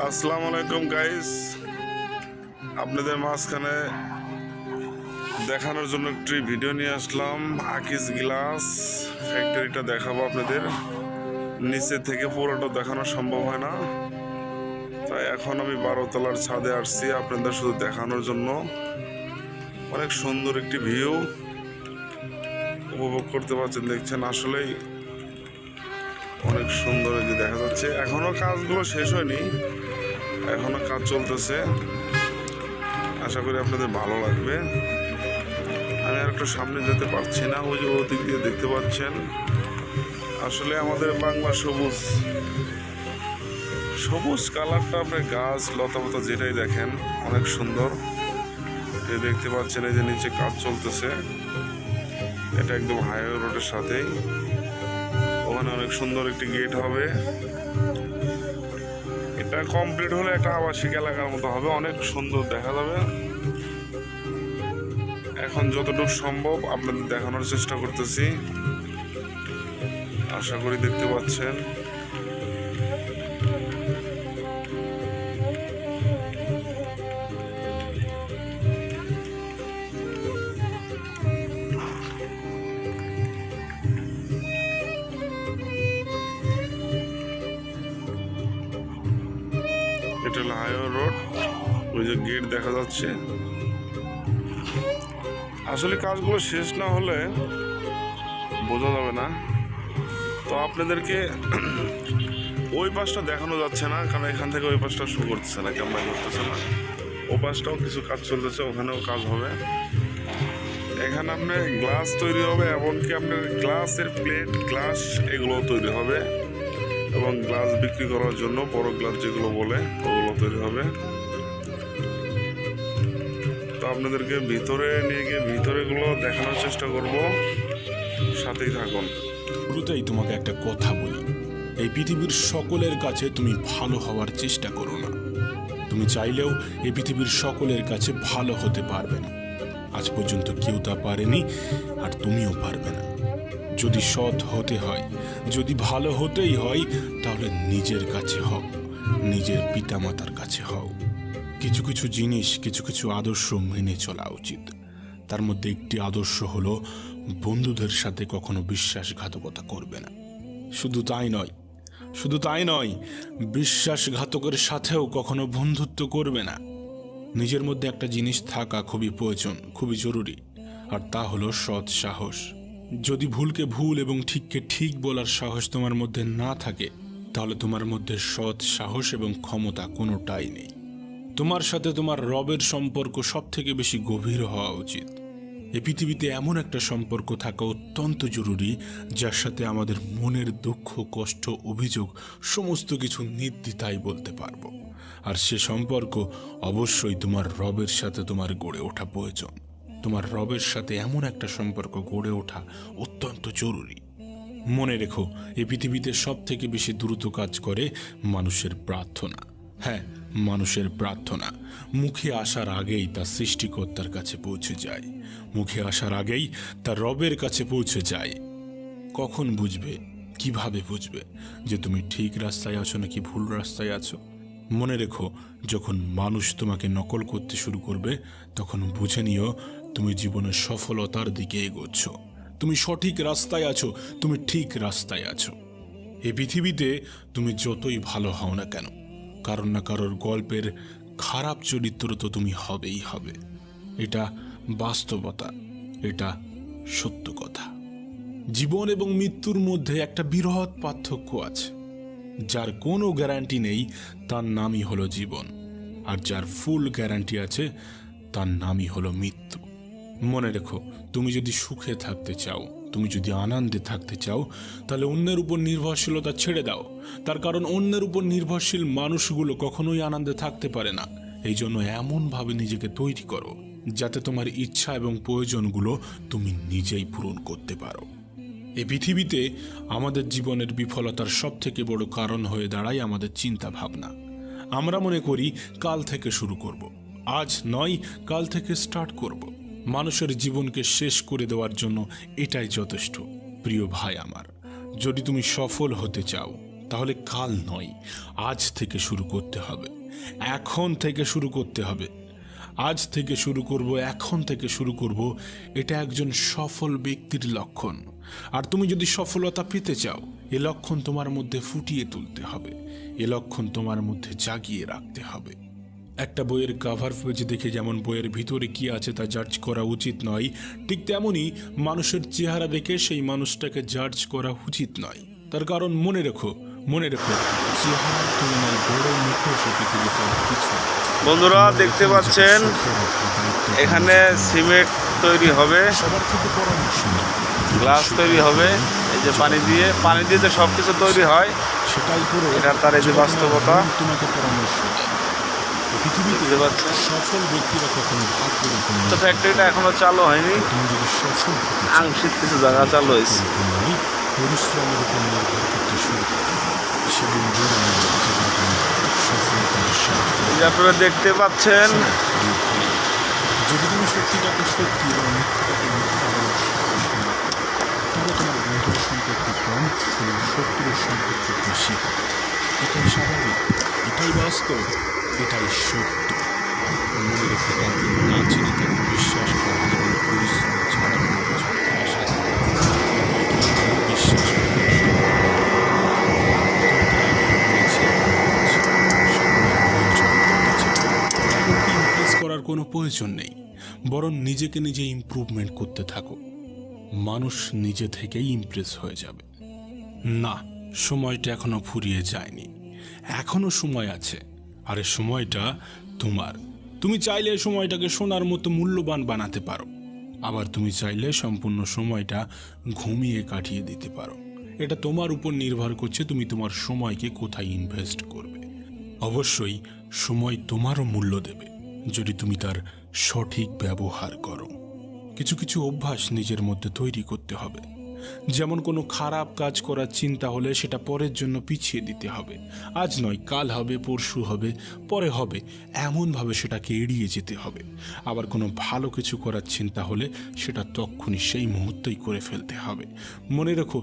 আসসালামু আলাইকুম গাইস, আপনাদের মাঝখানে দেখানোর জন্য একটি ভিডিও নিয়ে আসলাম। আকিজ গ্লাস ফ্যাক্টরিটা দেখাবো আপনাদের। নিচে থেকে পুরোটা দেখানো সম্ভব হয় না, তাই এখন আমি 12 তলার ছাদে আসছি আপনাদের শুধু দেখানোর জন্য। অনেক সুন্দর একটি ভিউ উপভোগ করতে পারছেন, দেখছেন আসলেই অনেক সুন্দর যে দেখা যাচ্ছে। এখনো কাজগুলো শেষ হয়নি, এখনো কাজ চলতেছে। আশা করি আপনাদের ভালো লাগবে। আমি আর একটু সামনে যেতে পারছি না, ওই যে ওদিক দিয়ে দেখতে পাচ্ছেন। আসলে আমাদের বাংলা সবুজ সবুজ কালারটা, আপনার গাছ লতাপাতা যেটাই দেখেন অনেক সুন্দর। এই দেখতে পাচ্ছেন, এই যে নিচে কাজ চলতেছে, এটা একদম হাইওয়ে রোডের সাথেই। ওখানে অনেক সুন্দর একটি গেট হবে। এটা কমপ্লিট হলে একটা আবাসিক এলাকার মতো হবে, অনেক সুন্দর দেখা যাবে। এখন যতটুকু সম্ভব আপনাদের দেখানোর চেষ্টা করতেছি, আশা করি দেখতে পাচ্ছেন। এটা হলো হাইওয়ে রোড, ওই যে গেট দেখা যাচ্ছে। আসলে কাজগুলো শেষ না হলে বোঝা যাবে না। তো আপনাদেরকে ওই পাশটা দেখানো যাচ্ছে না, কারণ এখান থেকে ওই পাশটা শুরু করতেছে না, ক্যামেরা করতেছে না। ও পাশটাও কিছু কাজ চলতেছে, ওখানেও কাজ হবে। এখানে আপনার গ্লাস তৈরি হবে, এমনকি আপনার গ্লাসের প্লেট, গ্লাস এগুলো তৈরি হবে, এবং গ্লাস বিক্রি করার জন্য বড় গ্লাস যেগুলো বলে ওগুলো তৈরি হবে। তো আপনাদেরকে ভিতরে নিয়ে গিয়ে ভিতরেগুলো দেখানোর চেষ্টা করব, সাথেই থাকুন। শুরুতেই তোমাকে একটা কথা বলি, এই পৃথিবীর সকলের কাছে তুমি ভালো হওয়ার চেষ্টা করো না। তুমি চাইলেও এই পৃথিবীর সকলের কাছে ভালো হতে পারবে না। আজ পর্যন্ত কেউ তা পারেনি, আর তুমিও পারবে না। যদি সৎ হতে হয়, যদি ভালো হতেই হয়, তাহলে নিজের কাছে হও, নিজের পিতামাতার কাছে হও। কিছু কিছু জিনিস, কিছু কিছু আদর্শ মেনে চলা উচিত। তার মধ্যে একটি আদর্শ হলো, বন্ধুদের সাথে কখনো বিশ্বাসঘাতকতা করবে না। শুধু তাই নয়, বিশ্বাসঘাতকের সাথেও কখনো বন্ধুত্ব করবে না। নিজের মধ্যে একটা জিনিস থাকা খুবই প্রয়োজন, খুবই জরুরি, আর তা হলো সৎ সাহস। যদি ভুলকে ভুল এবং ঠিককে ঠিক বলার সাহস তোমার মধ্যে না থাকে, তাহলে তোমার মধ্যে সৎ সাহস এবং ক্ষমতা কোনোটাই নেই। তোমার সাথে তোমার রবের সম্পর্ক সব থেকে বেশি গভীর হওয়া উচিত। এই পৃথিবীতে এমন একটা সম্পর্ক থাকা অত্যন্ত জরুরি, যার সাথে আমাদের মনের দুঃখ, কষ্ট, অভিযোগ সমস্ত কিছু নির্দ্বিধায় বলতে পারবো। আর সে সম্পর্ক অবশ্যই তোমার রবের সাথে তোমার গড়ে ওঠা প্রয়োজন। তোমার রবের সাথে এমন একটা সম্পর্ক গড়ে ওঠা অত্যন্ত জরুরি। মনে রেখো, এই পৃথিবীতে সব থেকে বেশি দ্রুত কাজ করে মানুষের প্রার্থনা। হ্যাঁ, মানুষের প্রার্থনা মুখে আসার আগেই তা সৃষ্টিকর্তার কাছে পৌঁছে যায়, মুখে আসার আগেই তা রবের কাছে পৌঁছে যায়। কখন বুঝবে, কিভাবে বুঝবে যে তুমি ঠিক রাস্তায় আছো নাকি ভুল রাস্তায় আছো? মনে রেখো, যখন মানুষ তোমাকে নকল করতে শুরু করবে, তখন বুঝে নিও তুমি জীবনের সফলতার দিকে এগোচ্ছ। তুমি সঠিক রাস্তায় আছো, তুমি ঠিক রাস্তায় আছো। এই পৃথিবীতে তুমি যতই ভালো হও না কেন, কারোর না কারোর গল্পের খারাপ চরিত্র তো তুমি হবেই হবে। এটা বাস্তবতা, এটা সত্য কথা। জীবন এবং মৃত্যুর মধ্যে একটা বৃহৎ পার্থক্য আছে। যার কোনো গ্যারান্টি নেই, তার নামই হলো জীবন, আর যার ফুল গ্যারান্টি আছে, তার নামই হলো মৃত্যু। মনে রেখো, তুমি যদি সুখে থাকতে চাও, তুমি যদি আনন্দে থাকতে চাও, তাহলে অন্যের উপর নির্ভরশীলতা ছেড়ে দাও। তার কারণ অন্যের উপর নির্ভরশীল মানুষগুলো কখনোই আনন্দে থাকতে পারে না। এই জন্য এমনভাবে নিজেকে তৈরি করো, যাতে তোমার ইচ্ছা এবং প্রয়োজনগুলো তুমি নিজেই পূরণ করতে পারো। এই পৃথিবীতে আমাদের জীবনের বিফলতার সব থেকে বড় কারণ হয়ে দাঁড়ায় আমাদের চিন্তা ভাবনা। আমরা মনে করি কাল থেকে শুরু করব, আজ নয় কাল থেকে স্টার্ট করব। মানুষের জীবনকে শেষ করে দেওয়ার জন্য এটাই যথেষ্ট। প্রিয় ভাই আমার, যদি তুমি সফল হতে চাও, তাহলে কাল নয়, আজ থেকে শুরু করতে হবে, এখন থেকে শুরু করতে হবে। আজ থেকে শুরু করব, এখন থেকে শুরু করব, এটা একজন সফল ব্যক্তির লক্ষণ। আর তুমি যদি সফলতা পেতে চাও, এ লক্ষণ তোমার মধ্যে ফুটিয়ে তুলতে হবে, এ লক্ষণ তোমার মধ্যে জাগিয়ে রাখতে হবে। একটা বইয়ের কাভার পেজ দেখে যেমন বইয়ের ভিতরে কি আছে তা জাজ করা উচিত নয়, ঠিক তেমনই মানুষের চেহারা দেখে সেই মানুষটাকে জাজ করা উচিত নয়। তার কারণ মনে রেখো, চেহারার তুলনায় বড় মুখোশ পৃথিবীতে আর কিছু নেই। বন্ধুরা দেখতে পাচ্ছেন এখানে সিমেন্ট তৈরি হবে, সবার থেকে পরামর্শ নাও। গ্লাস তৈরি হবে, এই যে পানি দিয়ে যে সব কিছু তৈরি হয়, সেটাই করো। এটা তার এই যে বাস্তবতা। তোমাকে পরামর্শ দেয়। পৃথিবীতে বুঝতে পারছেন? সফল ব্যক্তিরা কখনো ভাগ্যের উপর তো নির্ভর ফ্যাক্টরিটা এখনো চালু হয়নি, তুমি যদি সফল হতে চাও, আংশিক কিছু জায়গা চালু হয়েছে। তুমি পরিশ্রমের উপর নির্ভর করতে শুরু করো। সেদিন বড় জীবনে তুমি সফলতার স্বাদ এই পাবে। যে আপনারা দেখতে পাচ্ছেন যদি তুমি সত্যিটাকে সত্যি এবং মিথ্যাটাকে মিথ্যা বলার সাহস না করো, তবে তোমার বন্ধুর সম্পর্ক কম এবং শত্রুর সম্পর্ক বেশি হবে। এটাই স্বাভাবিক, এটাই বাস্তব, এটাই সত্য। মনে রেখে কাউকে না চিনি তাকে বিশ্বাস করা এবং পরিশ্রম ছাড়া কোনো কিছু আশা করা বিশ্বাস করার সময়। ইমপ্রেস করার কোনো প্রয়োজন নেই, বরং নিজেকে নিজে ইমপ্রুভমেন্ট করতে থাকো। মানুষ নিজে থেকেই ইমপ্রেস হয়ে যাবে। না, সময়টা এখনো ফুরিয়ে যায়নি, এখনো সময় আছে। আর এই সময়টা তোমার। তুমি চাইলে এই সময়টাকে সোনার মতো মূল্যবান বানাতে পারো, আবার তুমি চাইলে সম্পূর্ণ সময়টা ঘুমিয়ে কাটিয়ে দিতে পারো। এটা তোমার উপর নির্ভর করছে তুমি তোমার সময়কে কোথায় ইনভেস্ট করবে। অবশ্যই সময় তোমারও মূল্য দেবে যদি তুমি তার সঠিক ব্যবহার করো। কিছু কিছু অভ্যাস নিজের মধ্যে তৈরি করতে হবে। যেমন কোনো খারাপ কাজ করার চিন্তা হলে সেটা পরের জন্য পিছিয়ে দিতে হবে। আজ নয়, কাল হবে, পরশু হবে, পরে হবে, এমনভাবে সেটাকে এড়িয়ে যেতে হবে। আবার কোনো ভালো কিছু করার চিন্তা হলে সেটা তক্ষুনি সেই মুহূর্তেই করে ফেলতে হবে। মনে রেখো,